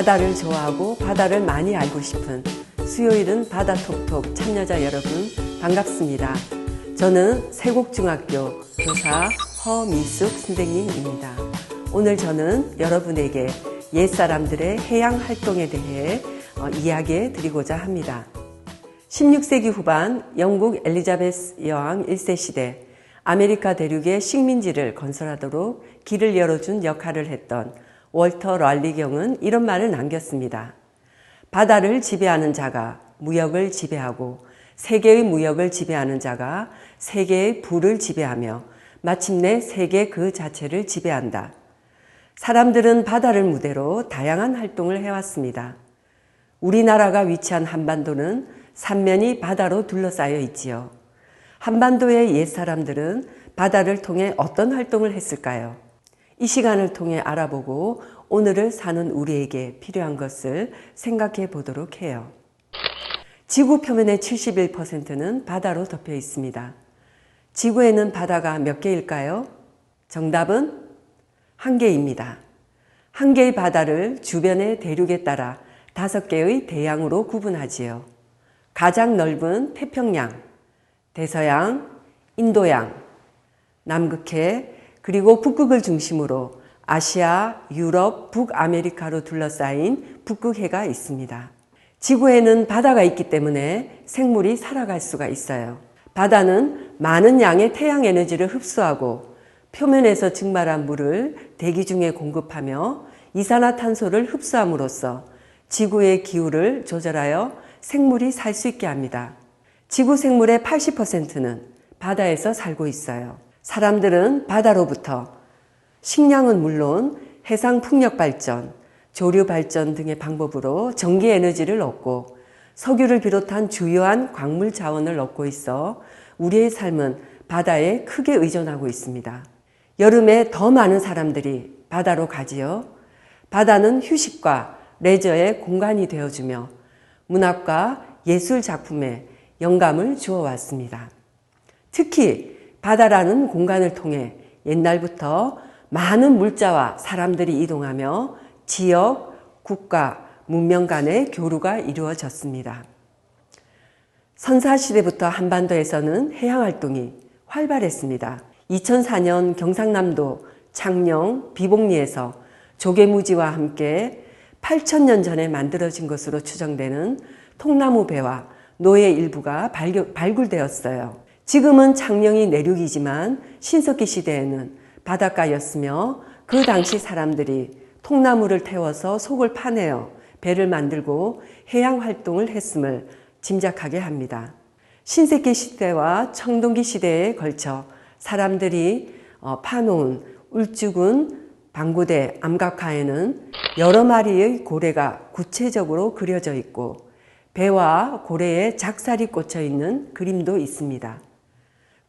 바다를 좋아하고 바다를 많이 알고 싶은 수요일은 바다톡톡 참여자 여러분 반갑습니다. 저는 세곡중학교 교사 허미숙 선생님입니다. 오늘 저는 여러분에게 옛사람들의 해양 활동에 대해 이야기해 드리고자 합니다. 16세기 후반 영국 엘리자베스 여왕 1세 시대 아메리카 대륙의 식민지를 건설하도록 길을 열어준 역할을 했던 월터 랄리경은 이런 말을 남겼습니다. 바다를 지배하는 자가 무역을 지배하고 세계의 무역을 지배하는 자가 세계의 부를 지배하며 마침내 세계 그 자체를 지배한다. 사람들은 바다를 무대로 다양한 활동을 해왔습니다. 우리나라가 위치한 한반도는 삼면이 바다로 둘러싸여 있지요. 한반도의 옛사람들은 바다를 통해 어떤 활동을 했을까요? 이 시간을 통해 알아보고 오늘을 사는 우리에게 필요한 것을 생각해 보도록 해요. 지구 표면의 71%는 바다로 덮여 있습니다. 지구에는 바다가 몇 개일까요? 정답은 1개입니다. 1개의 바다를 주변의 대륙에 따라 5개의 대양으로 구분하지요. 가장 넓은 태평양, 대서양, 인도양, 남극해, 그리고 북극을 중심으로 아시아, 유럽, 북아메리카로 둘러싸인 북극해가 있습니다. 지구에는 바다가 있기 때문에 생물이 살아갈 수가 있어요. 바다는 많은 양의 태양 에너지를 흡수하고 표면에서 증발한 물을 대기 중에 공급하며 이산화탄소를 흡수함으로써 지구의 기후를 조절하여 생물이 살 수 있게 합니다. 지구 생물의 80%는 바다에서 살고 있어요. 사람들은 바다로부터 식량은 물론 해상 풍력 발전, 조류 발전 등의 방법으로 전기 에너지를 얻고 석유를 비롯한 주요한 광물 자원을 얻고 있어 우리의 삶은 바다에 크게 의존하고 있습니다. 여름에 더 많은 사람들이 바다로 가지요. 바다는 휴식과 레저의 공간이 되어주며 문학과 예술 작품에 영감을 주어왔습니다. 특히 바다라는 공간을 통해 옛날부터 많은 물자와 사람들이 이동하며 지역, 국가, 문명 간의 교류가 이루어졌습니다. 선사시대부터 한반도에서는 해양활동이 활발했습니다. 2004년 경상남도 창녕 비봉리에서 조개무지와 함께 8,000년 전에 만들어진 것으로 추정되는 통나무 배와 노예 일부가 발굴되었어요. 지금은 창녕이 내륙이지만 신석기 시대에는 바닷가였으며 그 당시 사람들이 통나무를 태워서 속을 파내어 배를 만들고 해양 활동을 했음을 짐작하게 합니다. 신석기 시대와 청동기 시대에 걸쳐 사람들이 파놓은 울주군 방구대 암각화에는 여러 마리의 고래가 구체적으로 그려져 있고 배와 고래에 작살이 꽂혀 있는 그림도 있습니다.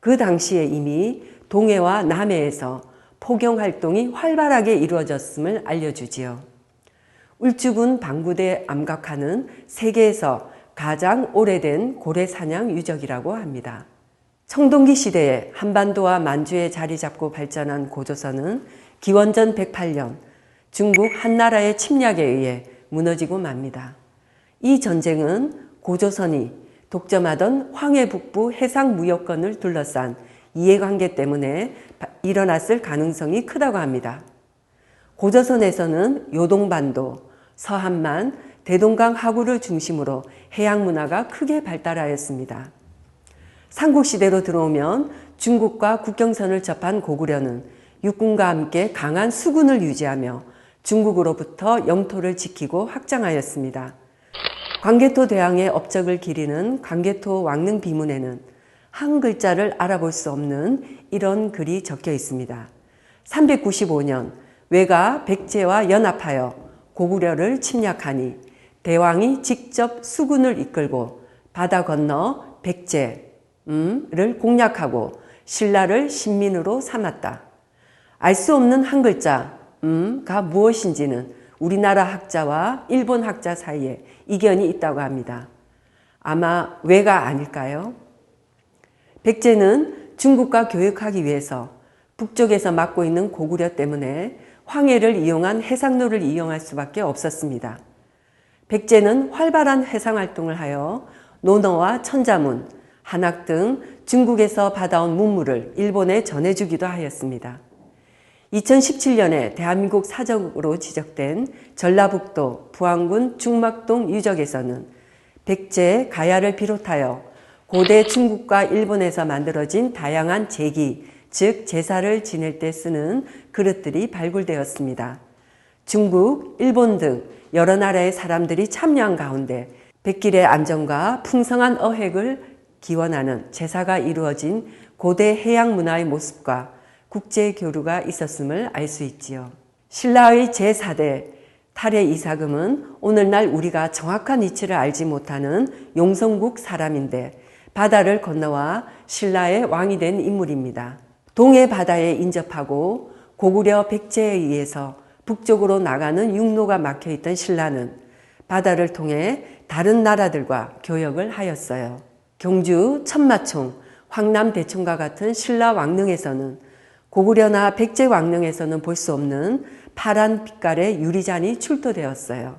그 당시에 이미 동해와 남해에서 포경 활동이 활발하게 이루어졌음을 알려주지요. 울주군 방구대 암각화는 세계에서 가장 오래된 고래 사냥 유적이라고 합니다. 청동기 시대에 한반도와 만주에 자리 잡고 발전한 고조선은 기원전 108년 중국 한나라의 침략에 의해 무너지고 맙니다. 이 전쟁은 고조선이 독점하던 황해 북부 해상 무역권을 둘러싼 이해관계 때문에 일어났을 가능성이 크다고 합니다. 고조선에서는 요동반도, 서한만, 대동강 하구를 중심으로 해양 문화가 크게 발달하였습니다. 삼국시대로 들어오면 중국과 국경선을 접한 고구려는 육군과 함께 강한 수군을 유지하며 중국으로부터 영토를 지키고 확장하였습니다. 광개토 대왕의 업적을 기리는 광개토 왕릉 비문에는 한 글자를 알아볼 수 없는 이런 글이 적혀 있습니다. 395년 왜가 백제와 연합하여 고구려를 침략하니 대왕이 직접 수군을 이끌고 바다 건너 백제를 공략하고 신라를 신민으로 삼았다. 알 수 없는 한 글자가 무엇인지는 우리나라 학자와 일본 학자 사이에 이견이 있다고 합니다. 아마 왜가 아닐까요? 백제는 중국과 교역하기 위해서 북쪽에서 맡고 있는 고구려 때문에 황해를 이용한 해상로를 이용할 수밖에 없었습니다. 백제는 활발한 해상활동을 하여 논어와 천자문, 한학 등 중국에서 받아온 문물을 일본에 전해주기도 하였습니다. 2017년에 대한민국 사적으로 지적된 전라북도 부안군 중막동 유적에서는 백제, 가야를 비롯하여 고대 중국과 일본에서 만들어진 다양한 제기, 즉 제사를 지낼 때 쓰는 그릇들이 발굴되었습니다. 중국, 일본 등 여러 나라의 사람들이 참여한 가운데 백길의 안정과 풍성한 어획을 기원하는 제사가 이루어진 고대 해양 문화의 모습과 국제 교류가 있었음을 알 수 있지요. 신라의 제4대 탈의 이사금은 오늘날 우리가 정확한 위치를 알지 못하는 용성국 사람인데 바다를 건너와 신라의 왕이 된 인물입니다. 동해 바다에 인접하고 고구려 백제에 의해서 북쪽으로 나가는 육로가 막혀있던 신라는 바다를 통해 다른 나라들과 교역을 하였어요. 경주, 천마총, 황남대총과 같은 신라 왕릉에서는 고구려나 백제 왕릉에서는 볼 수 없는 파란 빛깔의 유리잔이 출토되었어요.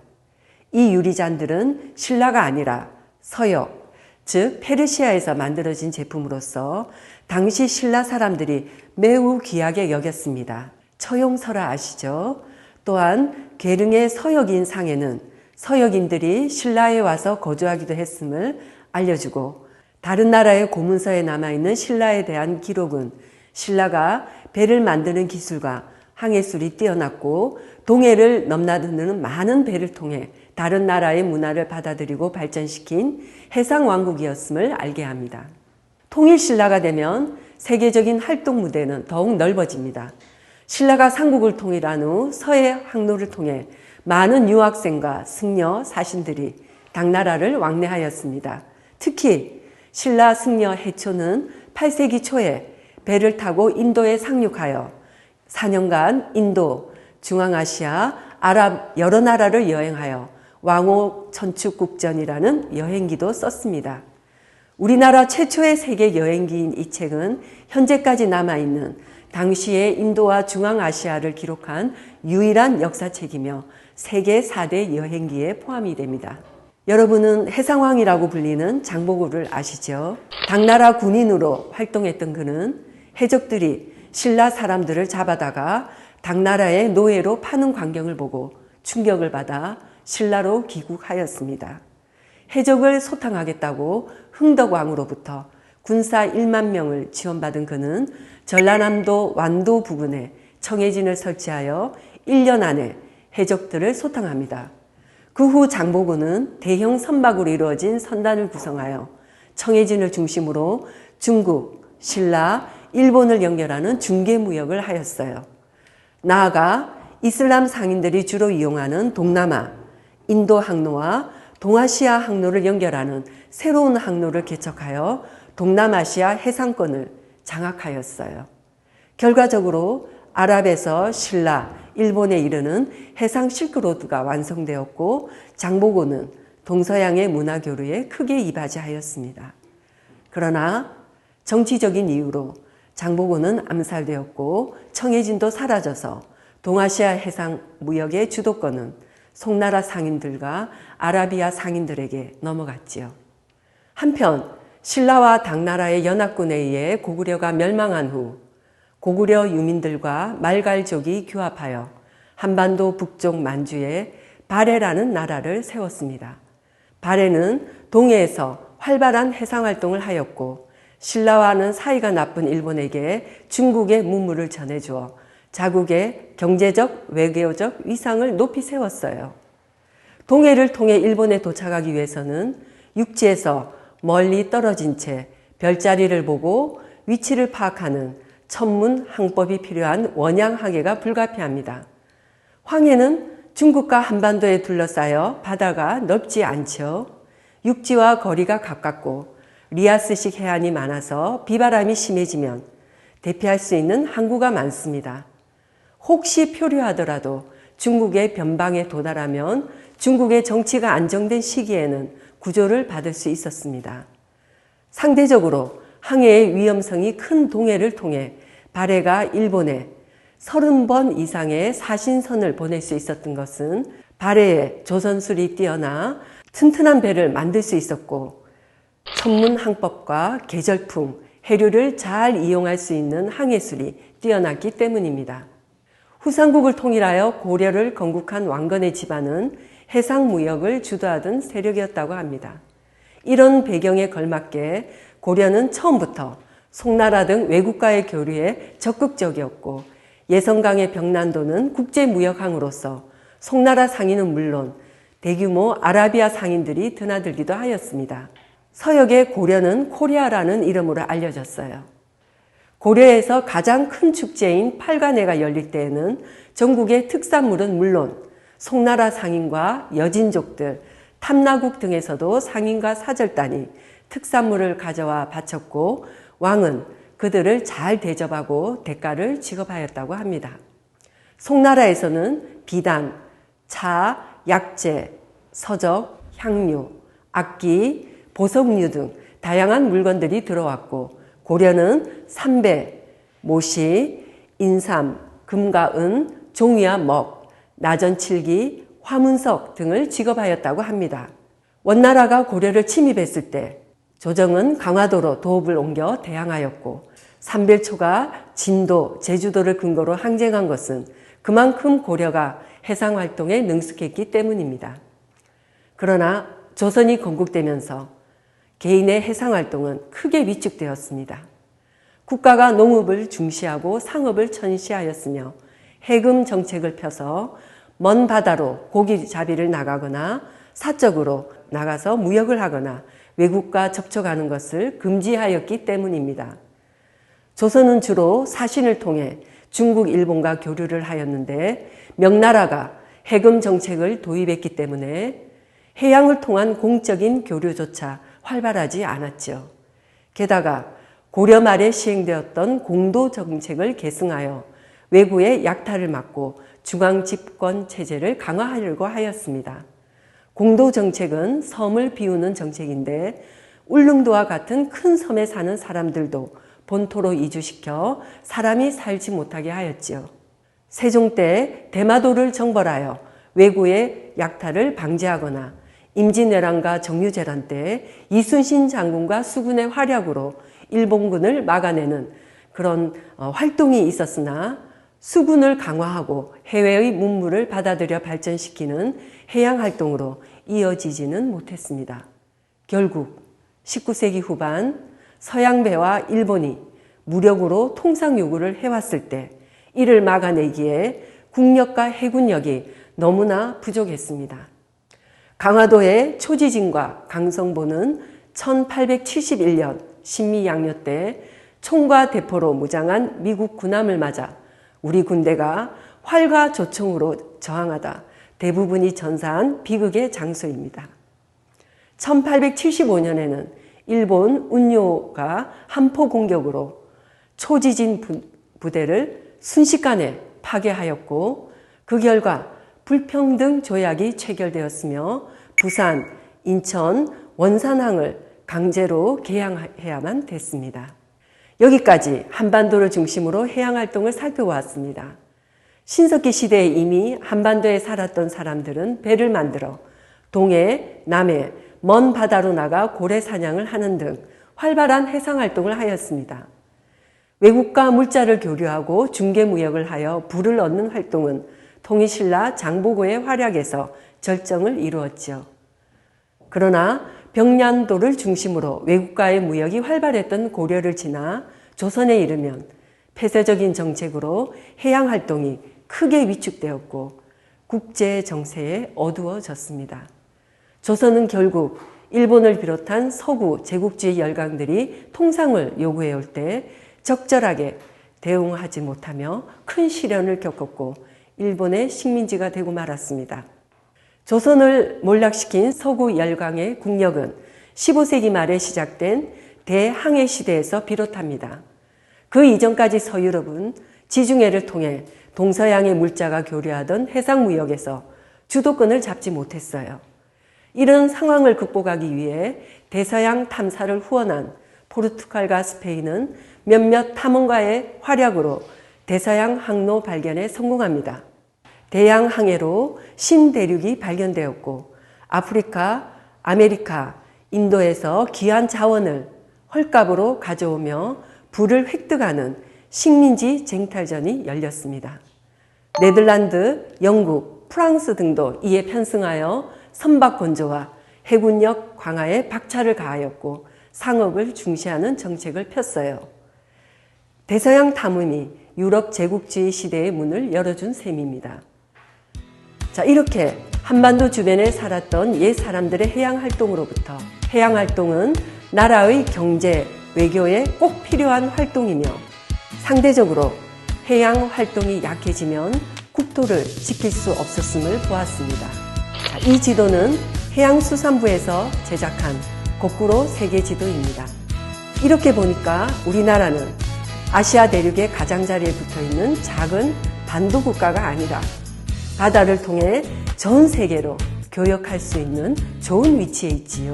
이 유리잔들은 신라가 아니라 서역, 즉 페르시아에서 만들어진 제품으로서 당시 신라 사람들이 매우 귀하게 여겼습니다. 처용설화 아시죠? 또한 계릉의 서역인 상에는 서역인들이 신라에 와서 거주하기도 했음을 알려주고 다른 나라의 고문서에 남아있는 신라에 대한 기록은 신라가 배를 만드는 기술과 항해술이 뛰어났고 동해를 넘나드는 많은 배를 통해 다른 나라의 문화를 받아들이고 발전시킨 해상왕국이었음을 알게 합니다. 통일신라가 되면 세계적인 활동 무대는 더욱 넓어집니다. 신라가 삼국을 통일한 후 서해 항로를 통해 많은 유학생과 승려, 사신들이 당나라를 왕래하였습니다. 특히 신라 승려 해초는 8세기 초에 배를 타고 인도에 상륙하여 4년간 인도, 중앙아시아, 아랍 여러 나라를 여행하여 왕호 천축국전이라는 여행기도 썼습니다. 우리나라 최초의 세계 여행기인 이 책은 현재까지 남아있는 당시의 인도와 중앙아시아를 기록한 유일한 역사책이며 세계 4대 여행기에 포함이 됩니다. 여러분은 해상왕이라고 불리는 장보고를 아시죠? 당나라 군인으로 활동했던 그는 해적들이 신라 사람들을 잡아다가 당나라의 노예로 파는 광경을 보고 충격을 받아 신라로 귀국하였습니다. 해적을 소탕하겠다고 흥덕왕으로부터 군사 1만 명을 지원받은 그는 전라남도 완도 부근에 청해진을 설치하여 1년 안에 해적들을 소탕합니다. 그 후 장보고는 대형 선박으로 이루어진 선단을 구성하여 청해진을 중심으로 중국, 신라, 일본을 연결하는 중개무역을 하였어요. 나아가 이슬람 상인들이 주로 이용하는 동남아, 인도 항로와 동아시아 항로를 연결하는 새로운 항로를 개척하여 동남아시아 해상권을 장악하였어요. 결과적으로 아랍에서 신라, 일본에 이르는 해상 실크로드가 완성되었고 장보고는 동서양의 문화 교류에 크게 이바지하였습니다. 그러나 정치적인 이유로 장보고는 암살되었고 청해진도 사라져서 동아시아 해상 무역의 주도권은 송나라 상인들과 아라비아 상인들에게 넘어갔지요. 한편 신라와 당나라의 연합군에 의해 고구려가 멸망한 후 고구려 유민들과 말갈족이 규합하여 한반도 북쪽 만주에 발해라는 나라를 세웠습니다. 발해는 동해에서 활발한 해상활동을 하였고 신라와는 사이가 나쁜 일본에게 중국의 문물을 전해주어 자국의 경제적, 외교적 위상을 높이 세웠어요. 동해를 통해 일본에 도착하기 위해서는 육지에서 멀리 떨어진 채 별자리를 보고 위치를 파악하는 천문 항법이 필요한 원양 항해가 불가피합니다. 황해는 중국과 한반도에 둘러싸여 바다가 넓지 않죠. 육지와 거리가 가깝고 리아스식 해안이 많아서 비바람이 심해지면 대피할 수 있는 항구가 많습니다. 혹시 표류하더라도 중국의 변방에 도달하면 중국의 정치가 안정된 시기에는 구조를 받을 수 있었습니다. 상대적으로 항해의 위험성이 큰 동해를 통해 발해가 일본에 30번 이상의 사신선을 보낼 수 있었던 것은 발해에 조선술이 뛰어나 튼튼한 배를 만들 수 있었고 천문 항법과 계절풍, 해류를 잘 이용할 수 있는 항해술이 뛰어났기 때문입니다. 후삼국을 통일하여 고려를 건국한 왕건의 집안은 해상무역을 주도하던 세력이었다고 합니다. 이런 배경에 걸맞게 고려는 처음부터 송나라 등 외국과의 교류에 적극적이었고 예성강의 병난도는 국제무역항으로서 송나라 상인은 물론 대규모 아라비아 상인들이 드나들기도 하였습니다. 서역의 고려는 코리아라는 이름으로 알려졌어요. 고려에서 가장 큰 축제인 팔관회가 열릴 때에는 전국의 특산물은 물론 송나라 상인과 여진족들, 탐나국 등에서도 상인과 사절단이 특산물을 가져와 바쳤고 왕은 그들을 잘 대접하고 대가를 지급하였다고 합니다. 송나라에서는 비단, 차, 약재, 서적, 향료, 악기, 보석류 등 다양한 물건들이 들어왔고 고려는 삼배, 모시, 인삼, 금과 은, 종이와 먹, 나전칠기, 화문석 등을 지급하였다고 합니다. 원나라가 고려를 침입했을 때 조정은 강화도로 도읍을 옮겨 대항하였고 삼별초가 진도, 제주도를 근거로 항쟁한 것은 그만큼 고려가 해상활동에 능숙했기 때문입니다. 그러나 조선이 건국되면서 개인의 해상활동은 크게 위축되었습니다. 국가가 농업을 중시하고 상업을 천시하였으며 해금 정책을 펴서 먼 바다로 고기잡이를 나가거나 사적으로 나가서 무역을 하거나 외국과 접촉하는 것을 금지하였기 때문입니다. 조선은 주로 사신을 통해 중국, 일본과 교류를 하였는데 명나라가 해금 정책을 도입했기 때문에 해양을 통한 공적인 교류조차 활발하지 않았죠. 게다가 고려 말에 시행되었던 공도 정책을 계승하여 외구의 약탈을 막고 중앙 집권 체제를 강화하려고 하였습니다. 공도 정책은 섬을 비우는 정책인데 울릉도와 같은 큰 섬에 사는 사람들도 본토로 이주시켜 사람이 살지 못하게 하였지요. 세종 때 대마도를 정벌하여 외구의 약탈을 방지하거나 임진왜란과 정유재란 때 이순신 장군과 수군의 활약으로 일본군을 막아내는 그런 활동이 있었으나 수군을 강화하고 해외의 문물을 받아들여 발전시키는 해양활동으로 이어지지는 못했습니다. 결국 19세기 후반 서양배와 일본이 무력으로 통상 요구를 해왔을 때 이를 막아내기에 국력과 해군력이 너무나 부족했습니다. 강화도의 초지진과 강성보는 1871년 신미양요 때 총과 대포로 무장한 미국 군함을 맞아 우리 군대가 활과 조총으로 저항하다 대부분이 전사한 비극의 장소입니다. 1875년에는 일본 운요가 함포 공격으로 초지진 부대를 순식간에 파괴하였고 그 결과 불평등 조약이 체결되었으며 부산, 인천, 원산항을 강제로 개항해야만 됐습니다. 여기까지 한반도를 중심으로 해양활동을 살펴보았습니다. 신석기 시대에 이미 한반도에 살았던 사람들은 배를 만들어 동해, 남해, 먼 바다로 나가 고래 사냥을 하는 등 활발한 해상활동을 하였습니다. 외국과 물자를 교류하고 중개무역을 하여 부를 얻는 활동은 통일신라 장보고의 활약에서 절정을 이루었죠. 그러나 병란도를 중심으로 외국과의 무역이 활발했던 고려를 지나 조선에 이르면 폐쇄적인 정책으로 해양활동이 크게 위축되었고 국제 정세에 어두워졌습니다. 조선은 결국 일본을 비롯한 서구 제국주의 열강들이 통상을 요구해올 때 적절하게 대응하지 못하며 큰 시련을 겪었고 일본의 식민지가 되고 말았습니다. 조선을 몰락시킨 서구 열강의 국력은 15세기 말에 시작된 대항해 시대에서 비롯합니다. 그 이전까지 서유럽은 지중해를 통해 동서양의 물자가 교류하던 해상무역에서 주도권을 잡지 못했어요. 이런 상황을 극복하기 위해 대서양 탐사를 후원한 포르투갈과 스페인은 몇몇 탐험가의 활약으로 대서양 항로 발견에 성공합니다. 대양 항해로 신대륙이 발견되었고 아프리카, 아메리카, 인도에서 귀한 자원을 헐값으로 가져오며 부를 획득하는 식민지 쟁탈전이 열렸습니다. 네덜란드, 영국, 프랑스 등도 이에 편승하여 선박 건조와 해군력 강화에 박차를 가하였고 상업을 중시하는 정책을 폈어요. 대서양 탐험이 유럽 제국주의 시대의 문을 열어준 셈입니다. 자, 이렇게 한반도 주변에 살았던 옛 사람들의 해양 활동으로부터 해양 활동은 나라의 경제, 외교에 꼭 필요한 활동이며 상대적으로 해양 활동이 약해지면 국토를 지킬 수 없었음을 보았습니다. 이 지도는 해양수산부에서 제작한 거꾸로 세계 지도입니다. 이렇게 보니까 우리나라는 아시아 대륙의 가장자리에 붙어있는 작은 반도 국가가 아니라 바다를 통해 전 세계로 교역할 수 있는 좋은 위치에 있지요.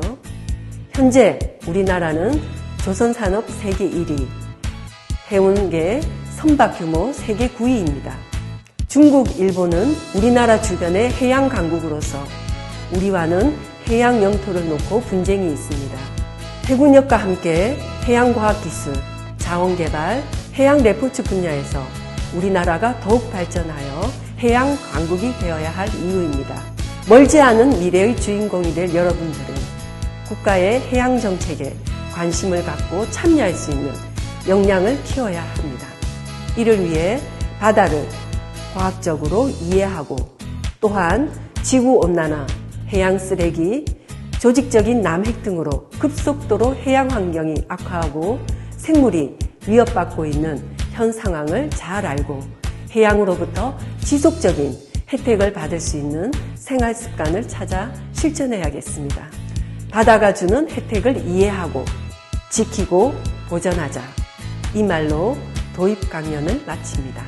현재 우리나라는 조선산업 세계 1위, 해운계 선박 규모 세계 9위입니다. 중국, 일본은 우리나라 주변의 해양 강국으로서 우리와는 해양 영토를 놓고 분쟁이 있습니다. 해군력과 함께 해양과학기술, 자원개발, 해양 레포츠 분야에서 우리나라가 더욱 발전하여 해양 강국이 되어야 할 이유입니다. 멀지 않은 미래의 주인공이 될 여러분들은 국가의 해양 정책에 관심을 갖고 참여할 수 있는 역량을 키워야 합니다. 이를 위해 바다를 과학적으로 이해하고 또한 지구온난화, 해양 쓰레기, 조직적인 남획 등으로 급속도로 해양 환경이 악화하고 생물이 위협받고 있는 현 상황을 잘 알고 해양으로부터 지속적인 혜택을 받을 수 있는 생활 습관을 찾아 실천해야겠습니다. 바다가 주는 혜택을 이해하고 지키고 보전하자. 이 말로 도입 강연을 마칩니다.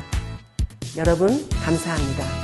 여러분 감사합니다.